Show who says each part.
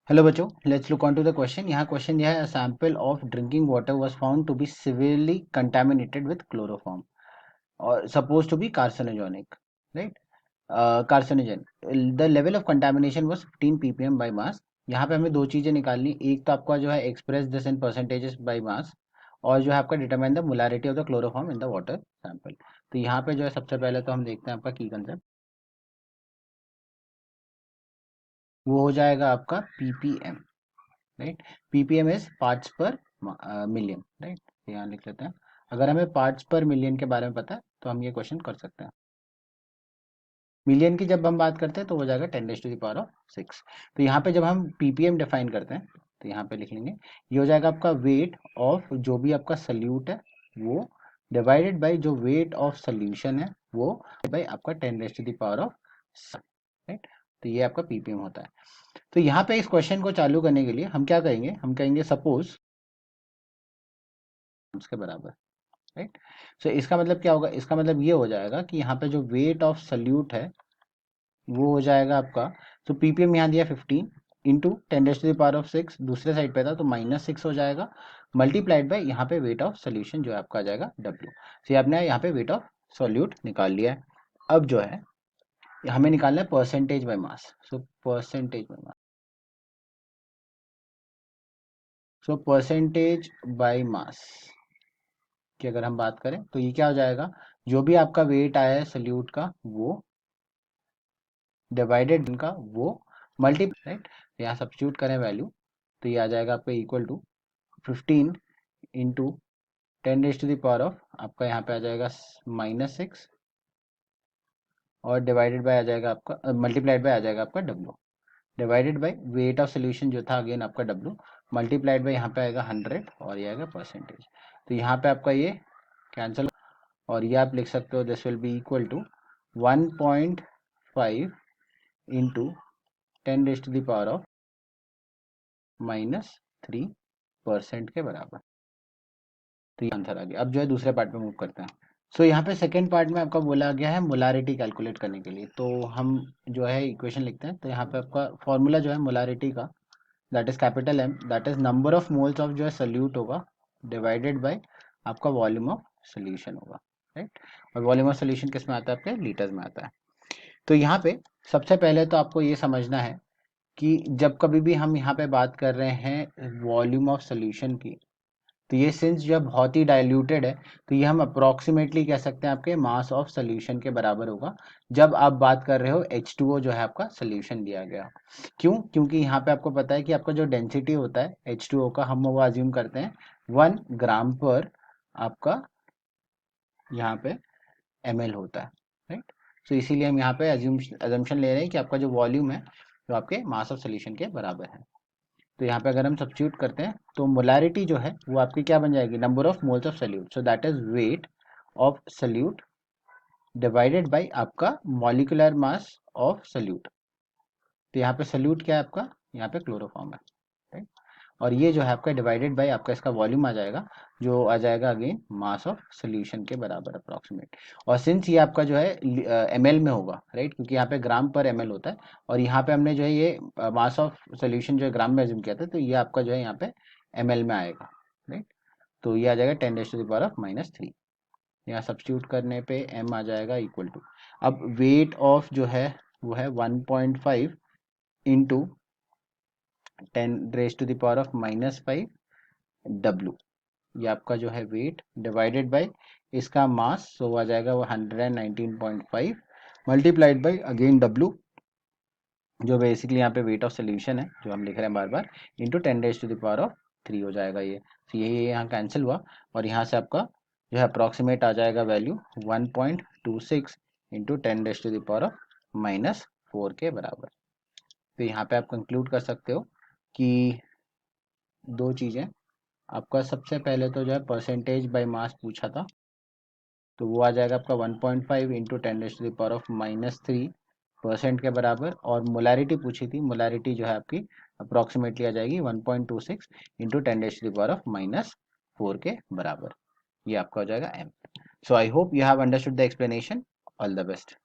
Speaker 1: Hello बच्चों, let's look on to the question. यहाँ question यह है, sample of drinking water was found to be severely contaminated with chloroform और supposed to be carcinogenic, right? Carcinogen. The level of contamination was 15 ppm by mass. यहाँ पे हमें दो चीजें निकालनी, एक तो आपका जो है express this in percentages by mass, और जो है आपका determine the molarity of the chloroform in the water sample. तो यहाँ पे जो है सबसे पहले तो हम देखते हैं आपका की कंसेप्ट, वो हो जाएगा आपका ppm, right? ppm is parts पर मिलियन, राइट? यहाँ लिख लेते हैं। अगर हमें पार्ट्स पर मिलियन के बारे में पता है तो हम ये क्वेश्चन कर सकते हैं। मिलियन की जब हम बात करते हैं तो हो जाएगा 10⁻⁶। तो यहाँ पे जब हम ppm डिफाइन करते हैं तो यहाँ पे लिख लेंगे, ये हो जाएगा आपका वेट ऑफ जो भी आपका सल्यूट है वो, डिवाइडेड बाई जो वेट ऑफ सोल्यूशन है वो, बाई आपका 10⁻⁶, राइट? तो ये आपका ppm होता है। तो यहाँ पे इस क्वेश्चन को चालू करने के लिए हम क्या करेंगे, हम कहेंगे सपोज उसके बराबर, राइट? सो इसका मतलब क्या होगा, इसका मतलब ये हो जाएगा कि यहाँ पे जो वेट ऑफ सल्यूट है वो हो जाएगा आपका, तो पीपीएम यहाँ दिया 15 इंटू 10⁻⁶, दूसरे साइड पे था तो -6 हो जाएगा, मल्टीप्लाइड बाय यहाँ पे वेट ऑफ सोल्यूशन जो है आपका आ जाएगा W। तो आपने यहाँ पे वेट ऑफ सॉल्यूट निकाल लिया है। अब जो है हमें निकालना है percentage by mass. So percentage by mass, so percentage by mass की अगर हम बात करें तो ये क्या हो जाएगा, जो भी आपका वेट आया है सल्यूट का वो डिवाइडेड इनका वो, मल्टीप्लाई, राइट? यहाँ सब्स्टिट्यूट करें वैल्यू तो ये आ जाएगा आपका इक्वल टू 15 इंटू 10⁻⁴ आपका यहाँ पे आ जाएगा -6, और डिवाइडेड बाय आ जाएगा आपका, मल्टीप्लाइड बाय आ जाएगा आपका W, divided by weight of solution जो था अगेन आपका W, मल्टीप्लाइड बाय यहाँ पे आएगा 100 और ये आएगा परसेंटेज। तो यहाँ पे आपका ये कैंसिल, और ये आप लिख सकते हो this will be equal to 1.5 into 10⁻⁻³ के बराबर। तो ये आंसर आ गया। अब जो है दूसरे पार्ट में मूव करते हैं। सो यहाँ पे सेकेंड पार्ट में आपका बोला गया है मोलारिटी कैलकुलेट करने के लिए, तो हम जो है इक्वेशन लिखते हैं। तो यहाँ पे आपका फॉर्मूला जो है मोलारिटी का, that is capital M, that is number of moles of जो है सोल्यूट होगा डिवाइडेड बाय आपका वॉल्यूम ऑफ सोल्यूशन होगा, राइट? और वॉल्यूम ऑफ सोल्यूशन किस में आता है, आपके लीटर्स में आता है। तो यहाँ पे सबसे पहले तो आपको ये समझना है कि जब कभी भी हम यहाँ पे बात कर रहे हैं वॉल्यूम ऑफ सोल्यूशन की, तो ये सिंस जो है बहुत ही डाइल्यूटेड है, तो ये हम अप्रोक्सीमेटली कह सकते हैं आपके मास ऑफ सोल्यूशन के बराबर होगा जब आप बात कर रहे हो H2O जो है आपका सोल्यूशन दिया गया। क्यों? क्योंकि यहाँ पे आपको पता है कि आपका जो डेंसिटी होता है H2O का, हम वो अज्यूम करते हैं 1 ग्राम पर आपका यहाँ पे ml होता है, राइट? तो इसीलिए हम यहाँ पे अजम्पशन ले रहे हैं कि आपका जो वॉल्यूम है जो आपके मास ऑफ सोल्यूशन के बराबर है। तो यहाँ पे अगर हम सब्स्टिट्यूट करते हैं तो मोलारिटी जो है वो आपकी क्या बन जाएगी, number of moles of solute, so that is weight of solute divided by आपका मॉलिक्यूलर मास ऑफ सोल्यूट। तो यहाँ पे सोल्यूट क्या है आपका, यहाँ पे क्लोरोफॉर्म है, राइट? और ये जो है आपका डिवाइडेड बाय आपका इसका वॉल्यूम आ जाएगा, जो आ जाएगा अगेन मास ऑफ सोल्यूशन के बराबर अप्रॉक्सीमेट। और सिंस ये आपका जो है ml में होगा, राइट? क्योंकि यहाँ पे ग्राम पर ml होता है, और यहाँ पे हमने जो है ये मास ऑफ सोल्यूशन जो है ग्राम में अज्यूम किया था, तो ये आपका जो है यहाँ पे ml में आएगा, राइट? तो ये आ जाएगा 10⁻⁻³ यहाँ सब्स्टिट्यूट करने पे m आ जाएगा इक्वल टू, अब वेट ऑफ जो है वो है 1.5 इंटू 10⁻⁻5 W, ये आपका जो है वेट डिवाइडेड बाय इसका मास, सो आ जाएगा वो 119.5, मल्टीप्लाइड बाय अगेन W, जो बेसिकली यहाँ पे वेट ऑफ सोल्यूशन है जो हम लिख रहे हैं बार बार, इंटू 10⁻³ हो जाएगा ये। तो यही यहाँ कैंसिल हुआ, और यहाँ से आपका जो है अप्रॉक्सीमेट आ जाएगा वैल्यू 1.26 इंटू 10⁻⁻⁴ के बराबर। तो यहाँ पे आप कंक्लूड कर सकते हो कि दो चीज़ें, आपका सबसे पहले तो जो है परसेंटेज बाय मास पूछा था, तो वो आ जाएगा आपका 1.5 इंटू 10⁻⁻³ के बराबर, और मोलारिटी पूछी थी, मोलारिटी जो है आपकी अप्रॉक्सीमेटली आ जाएगी 1.26 इंटू 10⁻⁻⁴ के बराबर। ये आपका हो जाएगा M। So I hope you have understood the explanation. All the best.